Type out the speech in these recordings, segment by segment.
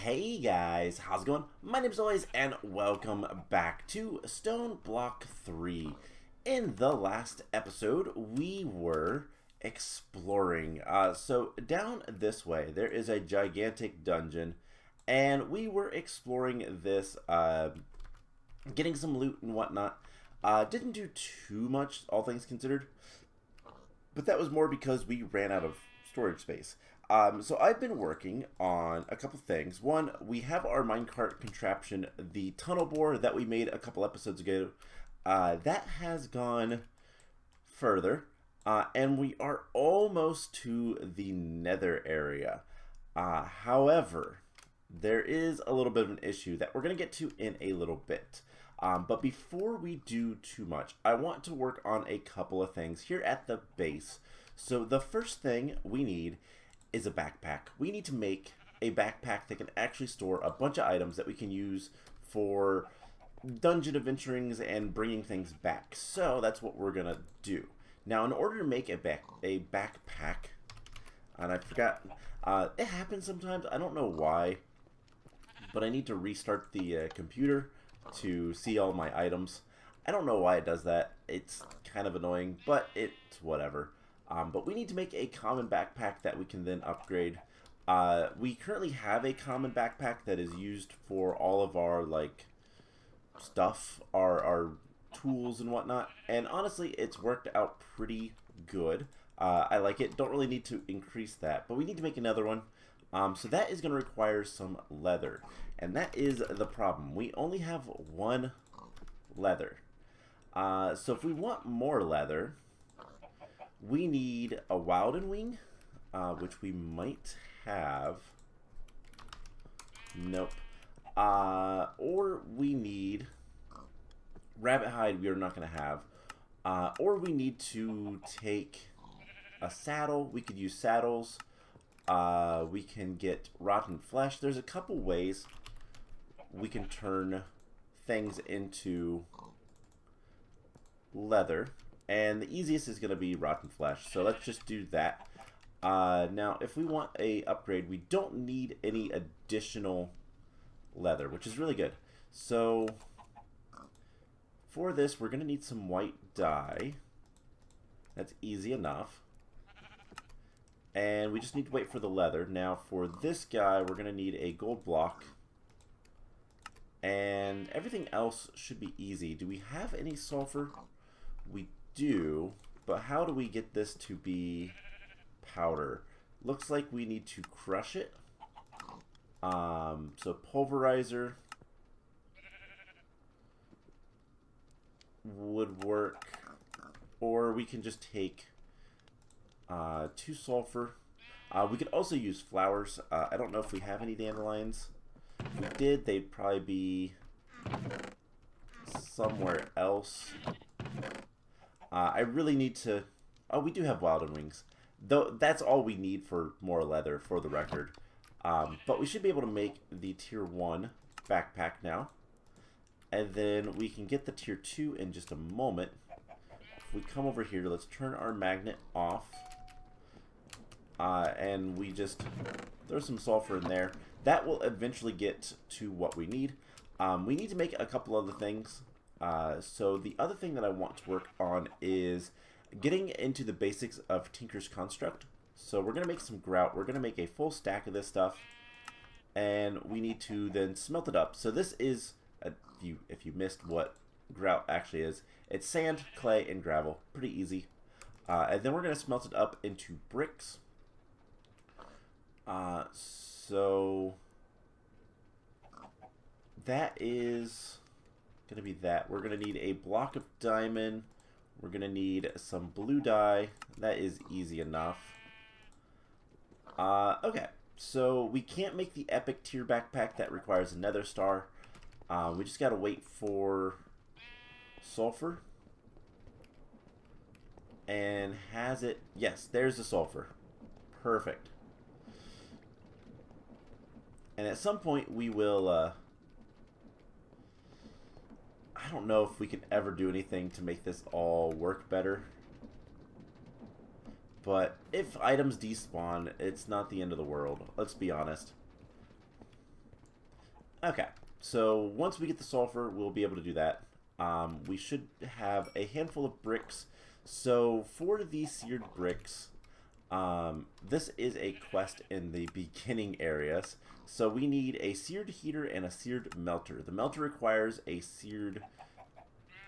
Hey guys, how's it going? My name's always, and welcome back to Stoneblock 3. In the last episode, we were exploring. So down this way, there is a gigantic dungeon, and we were exploring this, getting some loot and whatnot. Didn't do too much, all things considered, but that was more because we ran out of storage space. So I've been working on a couple things. One, we have our minecart contraption, the tunnel bore that we made a couple episodes ago. That has gone further, and we are almost to the Nether area. However, there is a little bit of an issue that we're going to get to in a little bit. But before we do too much, I want to work on a couple of things here at the base. So the first thing we need is a backpack. We need to make a backpack that can actually store a bunch of items that we can use for dungeon adventurings and bringing things back. So that's what we're gonna do. Now, in order to make a backpack, and I forgot, it happens sometimes. I don't know why, but I need to restart the computer to see all my items. I don't know why it does that. It's kind of annoying, but it's whatever. But we need to make a common backpack that we can then upgrade. We currently have a common backpack that is used for all of our stuff, our tools and whatnot. And honestly, it's worked out pretty good. I like it. Don't really need to increase that, but we need to make another one. So that is going to require some leather, and that is the problem. We only have one leather. So if we want more leather, we need a Wilden Wing, which we might have. Nope. Or we need Rabbit Hide, we are not going to have. Or we need to take a saddle. We could use saddles. We can get rotten flesh. There's a couple ways we can turn things into leather. And the easiest is going to be rotten flesh. So let's just do that. Now, if we want a upgrade, we don't need any additional leather, which is really good. So for this, we're going to need some white dye. That's easy enough. And we just need to wait for the leather. Now, for this guy, we're going to need a gold block. And everything else should be easy. Do we have any sulfur? We do, but how do we get this to be powder? Looks like we need to crush it. So pulverizer would work, or we can just take 2 sulfur. We could also use flowers. I don't know if we have any dandelions. If we did, they'd probably be somewhere else. I really need to... Oh, we do have Wilden Wings. Though that's all we need for more leather, for the record. But we should be able to make the tier 1 backpack now. And then we can get the tier 2 in just a moment. If we come over here, let's turn our magnet off. And we just throw some sulfur in there. That will eventually get to what we need. We need to make a couple other things. So the other thing that I want to work on is getting into the basics of Tinker's Construct. So we're going to make some grout. We're going to make a full stack of this stuff. And we need to then smelt it up. So this is, if you missed what grout actually is, it's sand, clay, and gravel. Pretty easy. And then we're going to smelt it up into bricks. So that is going to be that. We're going to need a block of diamond. We're going to need some blue dye. That is easy enough. Okay, so we can't make the epic tier backpack. That requires a nether star. We just got to wait for sulfur. And has it... Yes, there's the sulfur. Perfect. And at some point we will... I don't know if we can ever do anything to make this all work better. But if items despawn, it's not the end of the world. Let's be honest. Okay, so once we get the sulfur, we'll be able to do that. We should have a handful of bricks. So for these seared bricks, this is a quest in the beginning areas. So we need a seared heater and a seared melter. The melter requires a seared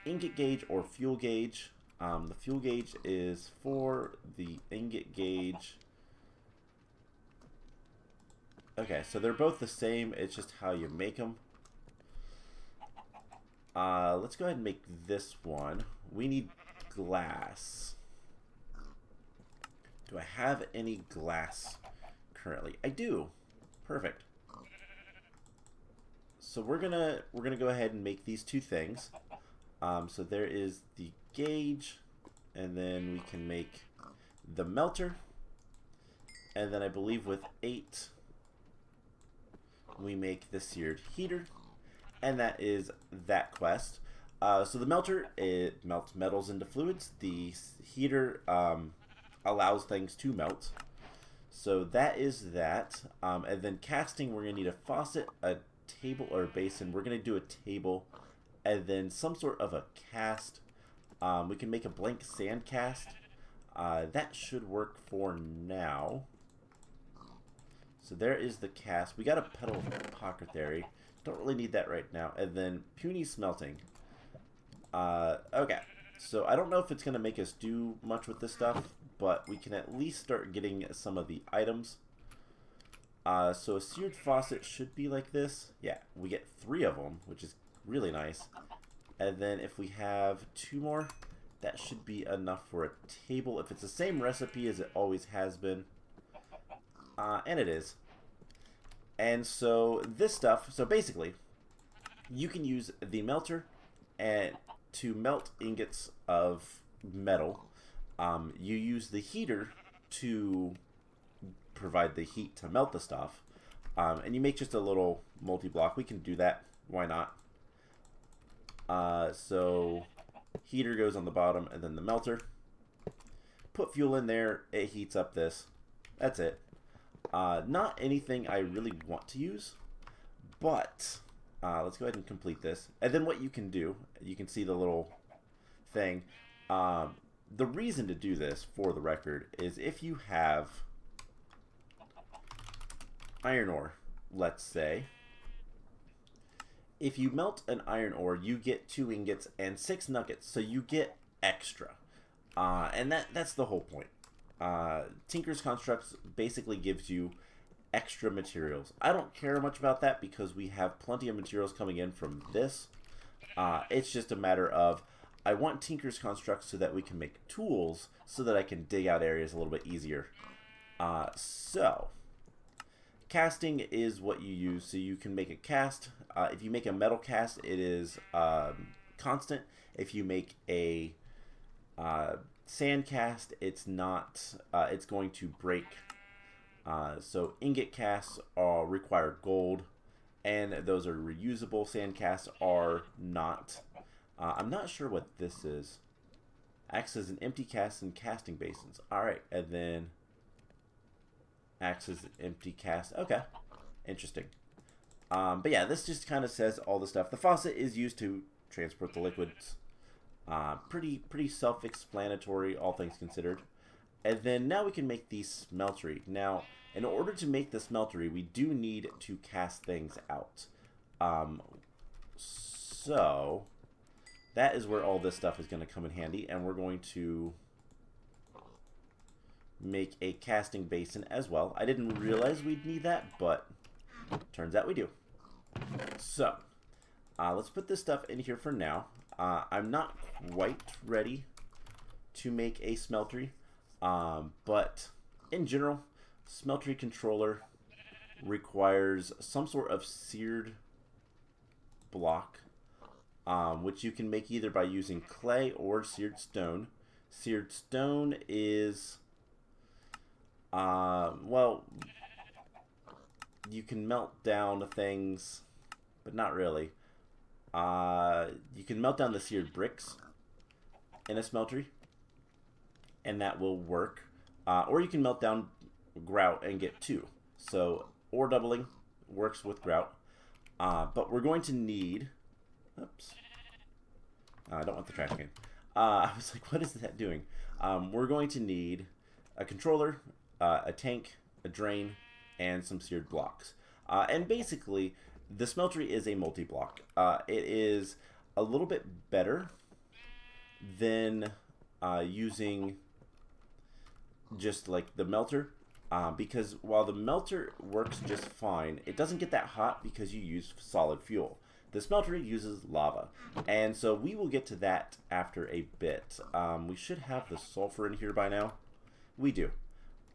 ingot gauge or fuel gauge. The fuel gauge is 4, the ingot gauge. Okay, so they're both the same, it's just how you make them. Let's go ahead and make this one. We need glass. Do I have any glass currently? I do. Perfect. So we're gonna go ahead and make these two things. So there is the gauge, and then we can make the melter, and then I believe with 8 we make the seared heater, and that is that quest. So the melter, it melts metals into fluids. The heater allows things to melt. So that is that. And then casting, we're going to need a faucet, a table or a basin. We're going to do a table, and then some sort of a cast. We can make a blank sand cast. That should work for now. So there is the cast. We got a petal of apothecary. Don't really need that right now. And then puny smelting. Okay. So I don't know if it's going to make us do much with this stuff, but we can at least start getting some of the items. So a seared faucet should be like this. Yeah, we get 3 of them, which is really nice. And then if we have 2 more, that should be enough for a table. If it's the same recipe as it always has been. And it is. And so this stuff, so basically, you can use the melter and to melt ingots of metal. You use the heater to provide the heat to melt the stuff. And you make just a little multi-block. We can do that. Why not? So heater goes on the bottom, and then the melter. Put fuel in there. It heats up this. That's it. Not anything I really want to use, but let's go ahead and complete this. And then what you can do, you can see the little thing. The reason to do this, for the record, is if you have iron ore, let's say, if you melt an iron ore, you get 2 ingots and 6 nuggets, so you get extra. And that's the whole point. Tinker's Constructs basically gives you extra materials. I don't care much about that because we have plenty of materials coming in from this. It's just a matter of I want Tinker's Constructs so that we can make tools so that I can dig out areas a little bit easier. So casting is what you use. So you can make a cast. If you make a metal cast, it is constant. If you make a sand cast, it's not. It's going to break. So ingot casts require gold, and those are reusable. Sand casts are not. I'm not sure what this is. Acts as an empty cast and casting basins. Alright, and then acts as an empty cast. Okay, interesting. But yeah, this just kind of says all the stuff. The faucet is used to transport the liquids. Pretty self-explanatory, all things considered. And then now we can make the smeltery. Now, in order to make the smeltery, we do need to cast things out. So that is where all this stuff is going to come in handy, and we're going to make a casting basin as well. I didn't realize we'd need that, but turns out we do. So let's put this stuff in here for now. I'm not quite ready to make a smeltery, but in general, smeltery controller requires some sort of seared block, which you can make either by using clay or seared stone. Seared stone is, well, you can melt down things, but not really. You can melt down the seared bricks in a smeltery, and that will work. Or you can melt down grout and get 2. So ore doubling works with grout. But we're going to need... Oops. I don't want the trash can. I was like, what is that doing? We're going to need a controller, a tank, a drain, and some seared blocks. And basically, the smeltery is a multi-block. It is a little bit better than using just like the melter. Because while the melter works just fine, it doesn't get that hot because you use solid fuel. The smeltery uses lava, and so we will get to that after a bit. We should have the sulfur in here by now. We do.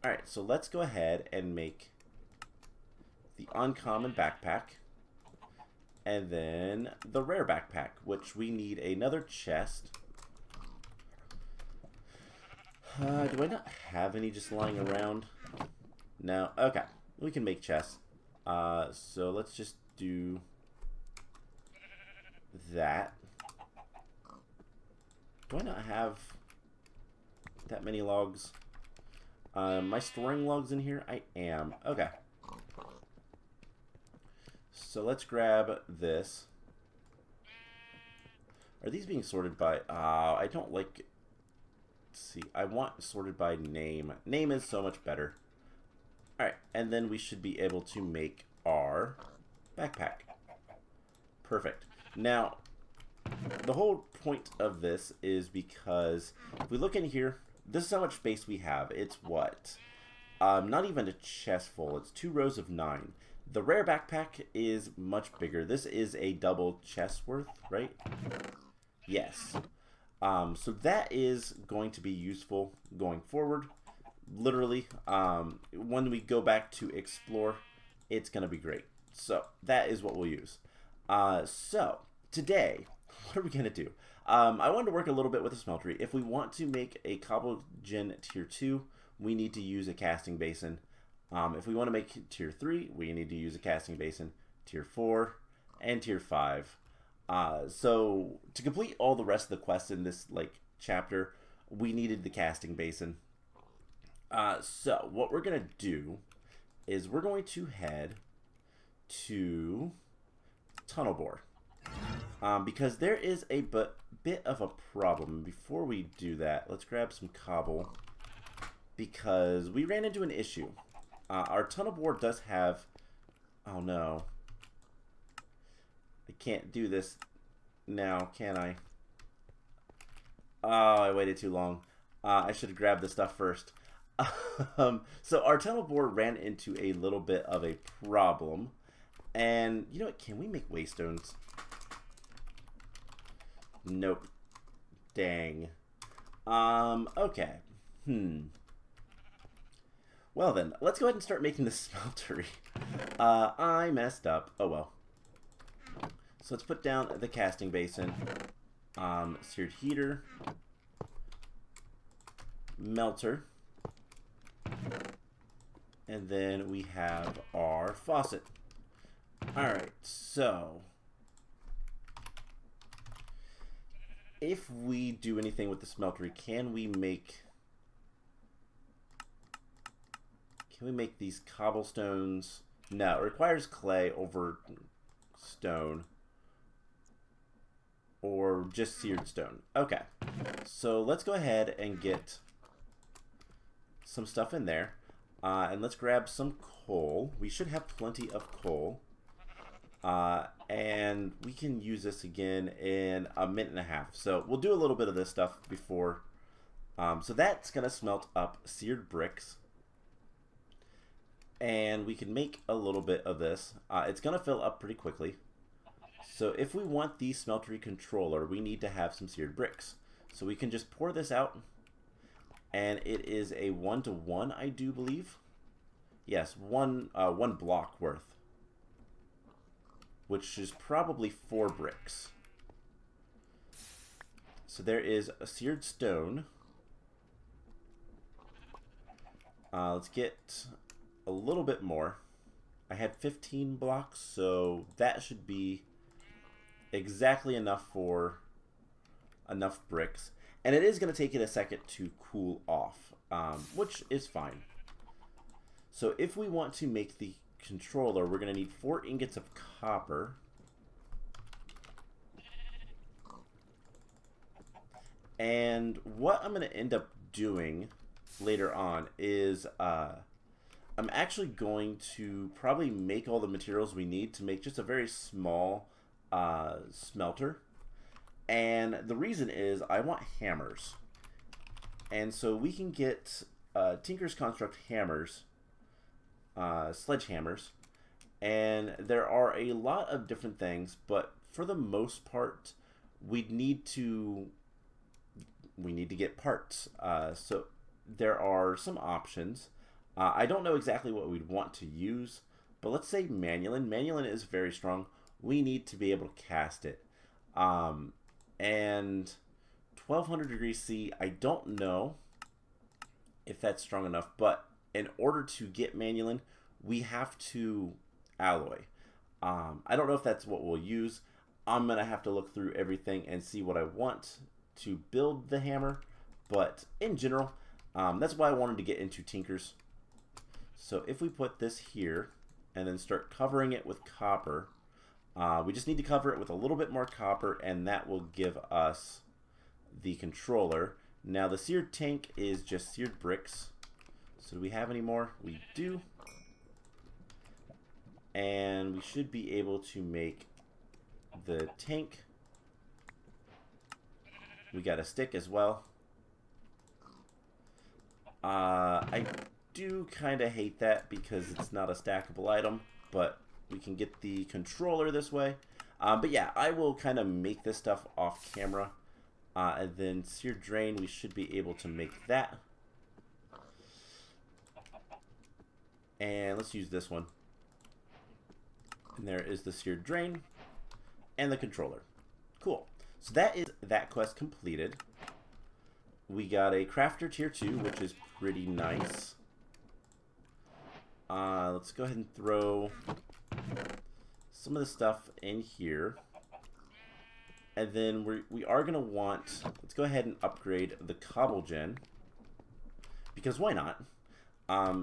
Alright, so let's go ahead and make the uncommon backpack, and then the rare backpack, which we need another chest. Do I not have any just lying around? No. Okay. We can make chests. So let's just do that. Do I not have that many logs? Am I storing logs in here? I am. Okay. So let's grab this. Are these being sorted by... I don't like... Let's see. I want sorted by name. Name is so much better. Alright, and then we should be able to make our backpack. Perfect. Now, the whole point of this is because if we look in here, this is how much space we have. It's what? Not even a chest full. It's 2 rows of 9. The rare backpack is much bigger. This is a double chest worth, right? Yes. So that is going to be useful going forward. Literally, when we go back to explore, it's going to be great. So that is what we'll use. So today, what are we going to do? I wanted to work a little bit with the smeltery. If we want to make a cobblegen tier 2, we need to use a casting basin. If we want to make tier 3, we need to use a casting basin, tier 4, and tier 5. So to complete all the rest of the quests in this chapter, we needed the casting basin. So what we're going to do is we're going to head to tunnel bore. Because there is a bit of a problem. Before we do that, let's grab some cobble, because we ran into an issue. Our tunnel bore does have... Oh no. I can't do this now, can I? Oh, I waited too long. I should have grabbed the stuff first. So our tunnel bore ran into a little bit of a problem. And, you know what? Can we make waystones? Nope. Dang. Okay. Well then, let's go ahead and start making the smeltery. I messed up. Oh well. So let's put down the casting basin. Seared heater. Melter. And then we have our faucet. Alright, so if we do anything with the smeltery, can we make these cobblestones? No, it requires clay over stone, or just seared stone. Okay, so let's go ahead and get some stuff in there, and let's grab some coal. We should have plenty of coal, and we can use this again in a minute and a half. So we'll do a little bit of this stuff before. So that's gonna smelt up seared bricks, and we can make a little bit of this. It's gonna fill up pretty quickly. So if we want the smeltery controller, we need to have some seared bricks. So we can just pour this out, and it is a 1-to-1, I do believe. Yes, one block worth, which is probably 4 bricks. So there is a seared stone. Let's get a little bit more. I had 15 blocks, so that should be exactly enough for enough bricks. And it is going to take it a second to cool off, which is fine. So if we want to make the controller, we're going to need 4 ingots of copper. And what I'm going to end up doing later on is I'm actually going to probably make all the materials we need to make just a very small smelter. And the reason is I want hammers. And so we can get Tinker's Construct hammers, sledgehammers, and there are a lot of different things, but for the most part, we need to get parts. So there are some options. I don't know exactly what we'd want to use, but let's say Manulin. Manulin is very strong. We need to be able to cast it. And 1200 degrees C, I don't know if that's strong enough, but in order to get Manulin, we have to alloy. I don't know if that's what we'll use. I'm going to have to look through everything and see what I want to build the hammer, but in general, that's why I wanted to get into Tinker's. So if we put this here and then start covering it with copper, we just need to cover it with a little bit more copper, and that will give us the controller. Now the seared tank is just seared bricks. So do we have any more? We do. And we should be able to make the tank. We got a stick as well. I do kind of hate that because it's not a stackable item, but we can get the controller this way. But yeah, I will kind of make this stuff off camera. And then seared drain, we should be able to make that. And let's use this one. And there is the seared drain and the controller. Cool. So that is that quest completed. We got a crafter tier 2, which is pretty nice. Let's go ahead and throw some of the stuff in here. And then we are going to want, let's go ahead and upgrade the cobble gen. Because why not?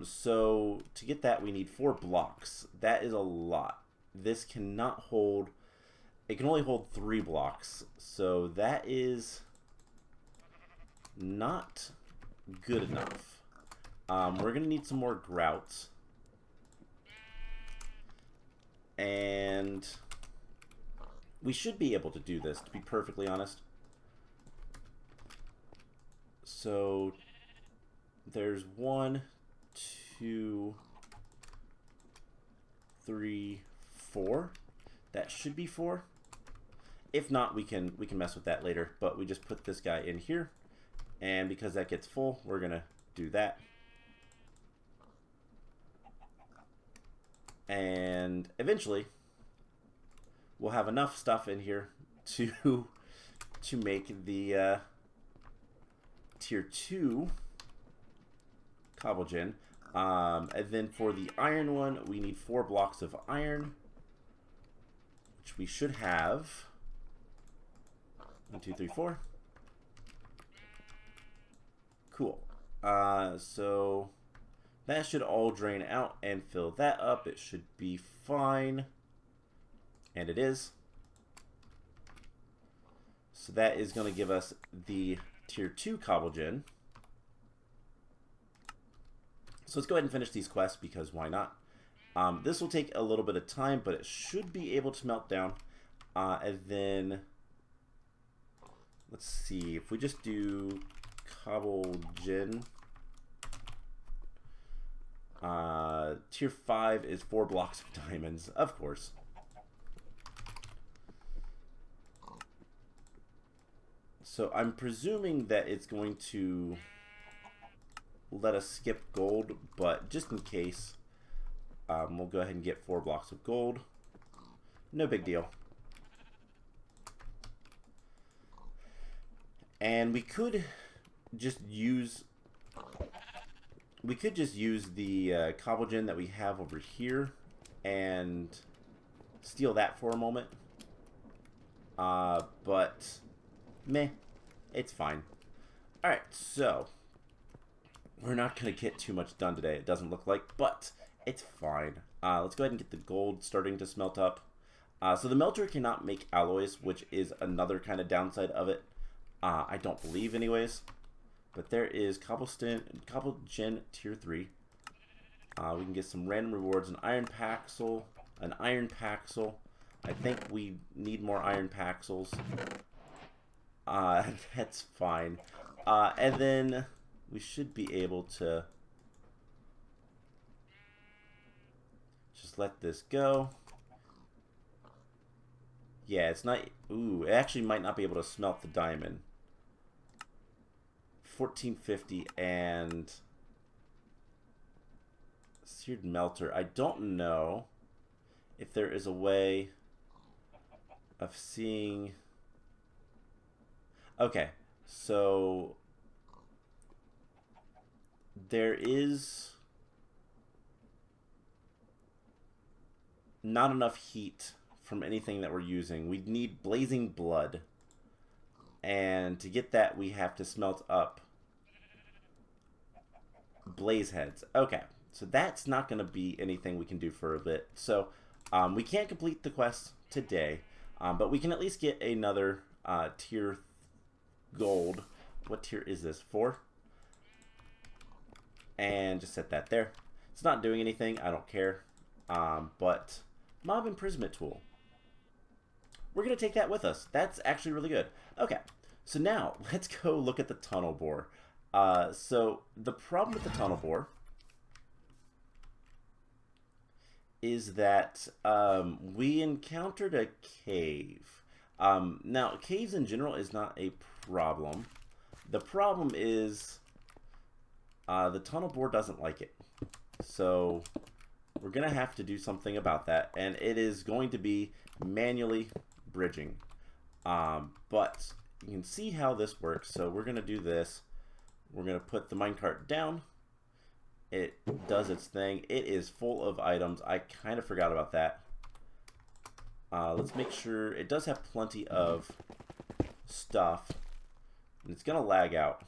So to get that, we need 4 blocks. That is a lot. This cannot hold, it can only hold 3 blocks. So that is not good enough. We're going to need some more grouts. And we should be able to do this, to be perfectly honest. So there's 1, 2, 3, 4. That should be 4. If not, we can mess with that later. But we just put this guy in here, and because that gets full, we're gonna do that. And eventually, we'll have enough stuff in here to make the tier 2 cobble gen. And then for the iron one, we need 4 blocks of iron, which we should have. 1, 2, 3, 4. Cool. So that should all drain out and fill that up. It should be fine. And it is. So that is going to give us the tier 2 cobble gen. So let's go ahead and finish these quests because why not? This will take a little bit of time, but it should be able to melt down. And then let's see if we just do cobble gen. Tier 5 is 4 blocks of diamonds, of course. So I'm presuming that it's going to let us skip gold, but just in case, we'll go ahead and get 4 blocks of gold. No big deal. And we could just use the cobble gen that we have over here and steal that for a moment. But meh, it's fine. Alright, so we're not going to get too much done today, it doesn't look like, but it's fine. Let's go ahead and get the gold starting to smelt up. So the melter cannot make alloys, which is another kind of downside of it. I don't believe anyways. But there is cobblestone tier 3. We can get some random rewards, an iron paxel, an iron paxel. I think we need more iron paxels. That's fine. And then we should be able to just let this go. Yeah, it's not... Ooh, it actually might not be able to smelt the diamond. 1450 and... Seared melter. I don't know if there is a way of seeing... Okay, so... There is... not enough heat from anything that we're using. We need blazing blood. And to get that, we have to smelt up blaze heads. Okay, so that's not going to be anything we can do for a bit. So we can't complete the quest today, but we can at least get another tier gold. What tier is this? 4? And just set that there. It's not doing anything. I don't care. But mob imprisonment tool. We're going to take that with us. That's actually really good. Okay, so now let's go look at the tunnel bore. So the problem with the tunnel bore is that we encountered a cave. Now, caves in general is not a problem. The problem is the tunnel bore doesn't like it. So we're going to have to do something about that, and it is going to be manually bridging. But you can see how this works. So we're going to do this. We're going to put the minecart down. It does its thing. It is full of items. I kind of forgot about that. Let's make sure it does have plenty of stuff. And it's going to lag out.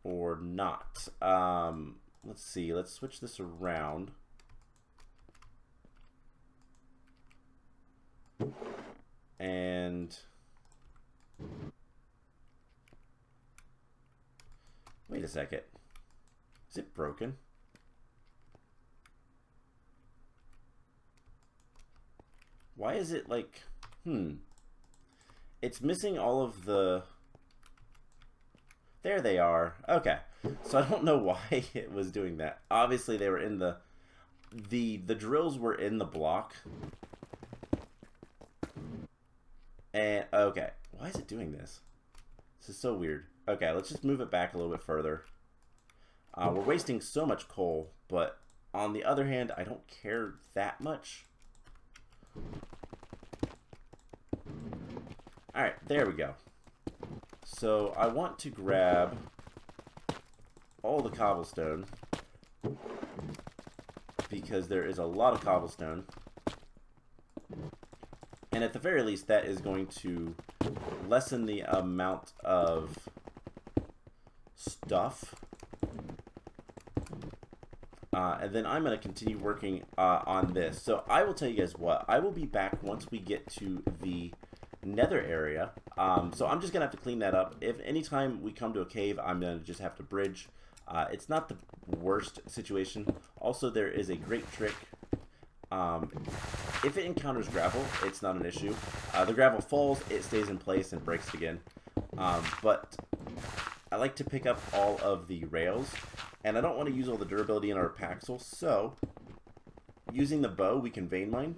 Or not. Let's see. Let's switch this around. And wait a second. Is it broken? Why is it like, it's missing all of the... There they are. Okay. So I don't know why it was doing that. Obviously they were in the drills were in the block. And okay. Why is it doing this? This is so weird. Okay, let's just move it back a little bit further. We're wasting so much coal, but on the other hand, I don't care that much. Alright, there we go. So I want to grab all the cobblestone because there is a lot of cobblestone. And at the very least, that is going to lessen the amount of stuff. And then I'm going to continue working on this. So I will tell you guys what. I will be back once we get to the Nether area. So I'm just going to have to clean that up. If anytime we come to a cave, I'm going to just have to bridge. It's not the worst situation. Also, there is a great trick. If it encounters gravel, it's not an issue. The gravel falls, it stays in place and breaks again. But I like to pick up all of the rails, and I don't want to use all the durability in our paxel, so using the bow, we can vein mine,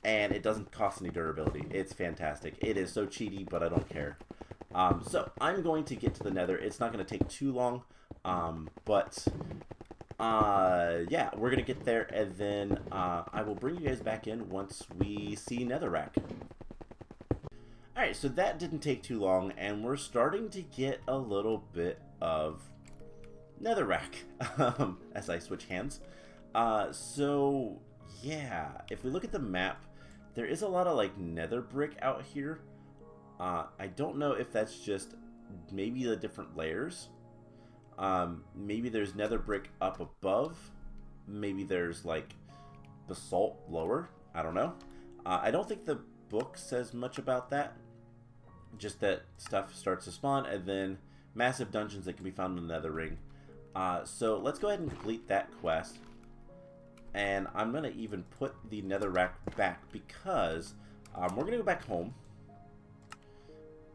and it doesn't cost any durability. It's fantastic. It is so cheaty, but I don't care. So I'm going to get to the Nether. It's not going to take too long, yeah, we're gonna get there, and then I will bring you guys back in once we see Netherrack. Alright, so that didn't take too long, and we're starting to get a little bit of Netherrack as I switch hands. So yeah, if we look at the map, there is a lot of like nether brick out here. I don't know if that's just maybe the different layers. Maybe there's nether brick up above. maybe there's like basalt lower. I don't know. I don't think the book says much about that. Just that stuff starts to spawn, and then massive dungeons that can be found in the Nether ring. So let's go ahead and complete that quest. And I'm going to even put the netherrack back because we're going to go back home.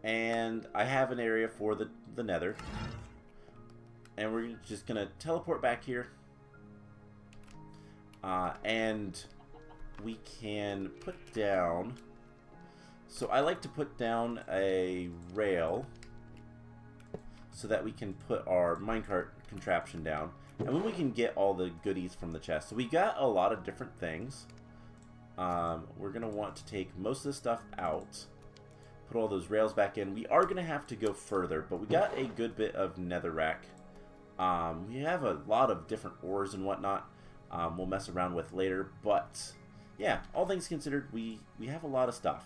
And I have an area for the nether. And we're just going to teleport back here. And we can put down... So I like to put down a rail so that we can put our minecart contraption down. And then we can get all the goodies from the chest. So we got a lot of different things. We're going to want to take most of this stuff out. Put all those rails back in. We are going to have to go further, but we got a good bit of netherrack. We have a lot of different ores and whatnot we'll mess around with later. But yeah, all things considered, we have a lot of stuff.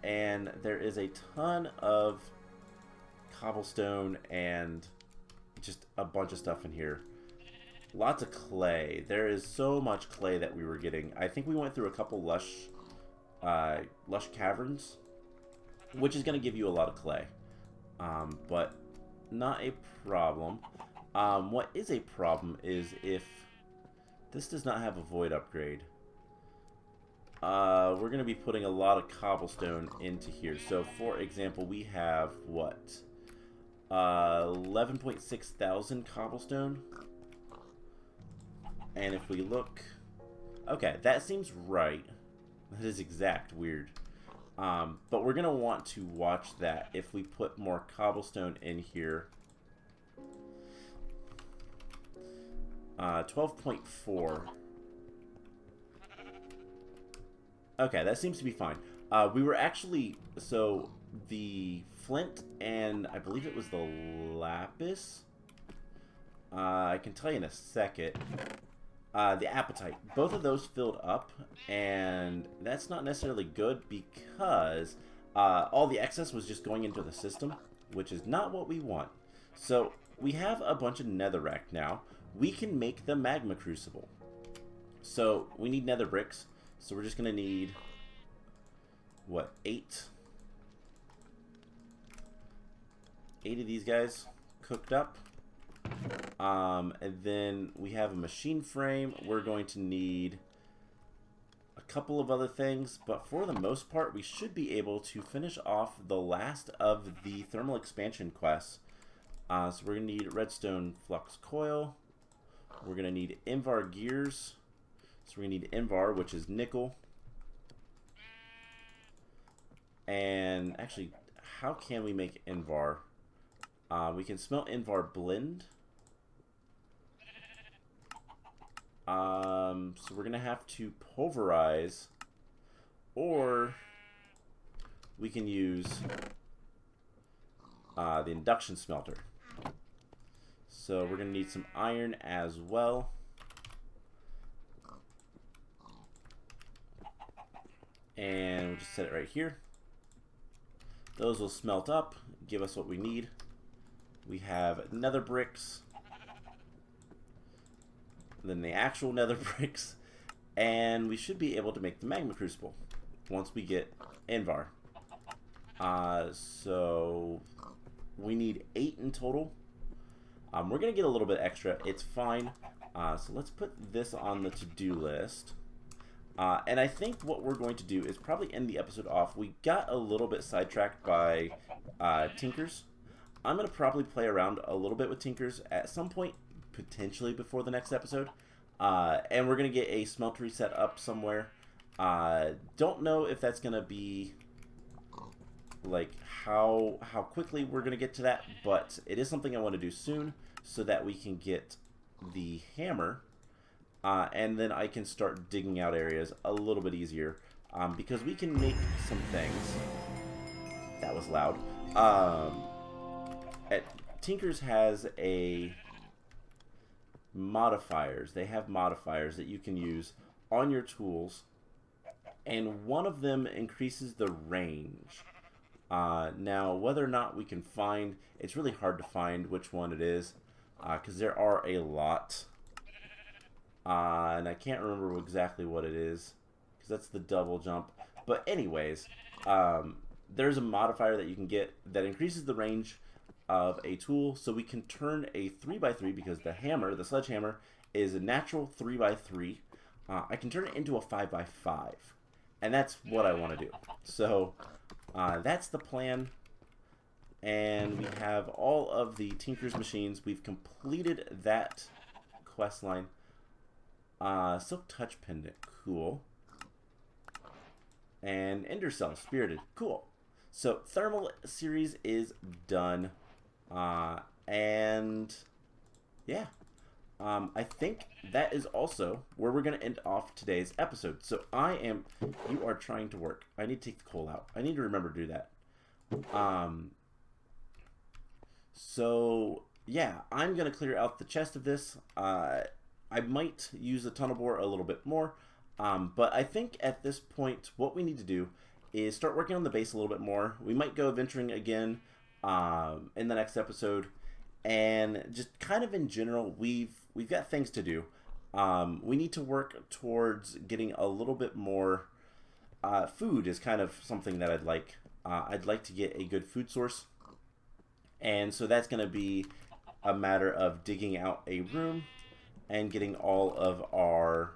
And there is a ton of cobblestone and just a bunch of stuff in here. Lots of clay. There is so much clay that we were getting. I think we went through a couple lush caverns, which is going to give you a lot of clay. But not a problem. What is a problem is if this does not have a void upgrade. We're going to be putting a lot of cobblestone into here. So, for example, we have, what? 11.6 thousand cobblestone. And if we look... Okay, that seems right. That is exact. Weird. But we're going to want to watch that if we put more cobblestone in here. 12.4. Okay, that seems to be fine. We were actually... So, the flint and I believe it was the lapis. I can tell you in a second. The apatite. Both of those filled up, and that's not necessarily good because all the excess was just going into the system, which is not what we want. So we have a bunch of netherrack now. We can make the magma crucible. So we need nether bricks. So we're just going to need, what, 8? 8 of these guys cooked up. And then we have a machine frame. We're going to need a couple of other things, but for the most part, we should be able to finish off the last of the thermal expansion quests. So we're going to need redstone flux coil. We're going to need Invar gears. So we're going to need Invar, which is nickel. And actually, how can we make Invar? We can smelt Invar blend. So we're going to have to pulverize, or we can use the induction smelter. So we're going to need some iron as well. And we'll just set it right here. Those will smelt up, give us what we need. We have nether bricks, then the actual nether bricks, and we should be able to make the magma crucible once we get Invar. So we need 8 in total. We're going to get a little bit extra. It's fine. So let's put this on the to-do list. And I think what we're going to do is probably end the episode off. We got a little bit sidetracked by Tinkers. I'm going to probably play around a little bit with Tinkers at some point, potentially before the next episode. And we're going to get a smeltery set up somewhere. Don't know if that's going to be like how quickly we're going to get to that, but it is something I want to do soon so that we can get the hammer. And then I can start digging out areas a little bit easier. Because we can make some things. That was loud. Tinkers has a modifiers. They have modifiers that you can use on your tools. And one of them increases the range. Now, whether or not we can find... It's really hard to find which one it is. Because there are a lot. And I can't remember exactly what it is because that's the double jump. But anyways, there's a modifier that you can get that increases the range of a tool, so we can turn a 3x3 because the hammer, the sledgehammer, is a natural 3x3. I can turn it into a 5x5, and that's what I want to do. So that's the plan. And we have all of the Tinker's machines. We've completed that quest line. Silk Touch Pendant, cool. And Ender Cell, Spirited, cool. So Thermal series is done. And yeah, I think that is also where we're going to end off today's episode. So you are trying to work. I need to take the coal out. I need to remember to do that. So yeah, I'm going to clear out the chest of this. I might use the tunnel bore a little bit more, but I think at this point what we need to do is start working on the base a little bit more. We might go adventuring again in the next episode, and just kind of in general, we've got things to do. We need to work towards getting a little bit more food is kind of something that I'd like. I'd like to get a good food source, and so that's going to be a matter of digging out a room and getting all of our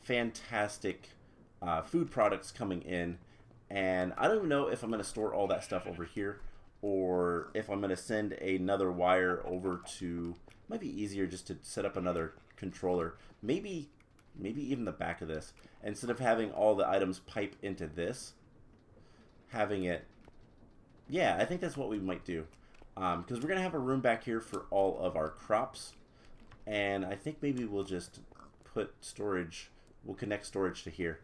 fantastic food products coming in. And I don't even know if I'm going to store all that stuff over here or if I'm going to send another wire over to... Might be easier just to set up another controller. Maybe even the back of this. Instead of having all the items pipe into this, having it... Yeah, I think that's what we might do. Because we're going to have a room back here for all of our crops. And I think maybe we'll just put storage, we'll connect storage to here.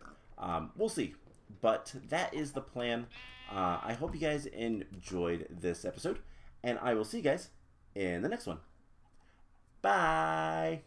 We'll see. But that is the plan. I hope you guys enjoyed this episode. And I will see you guys in the next one. Bye!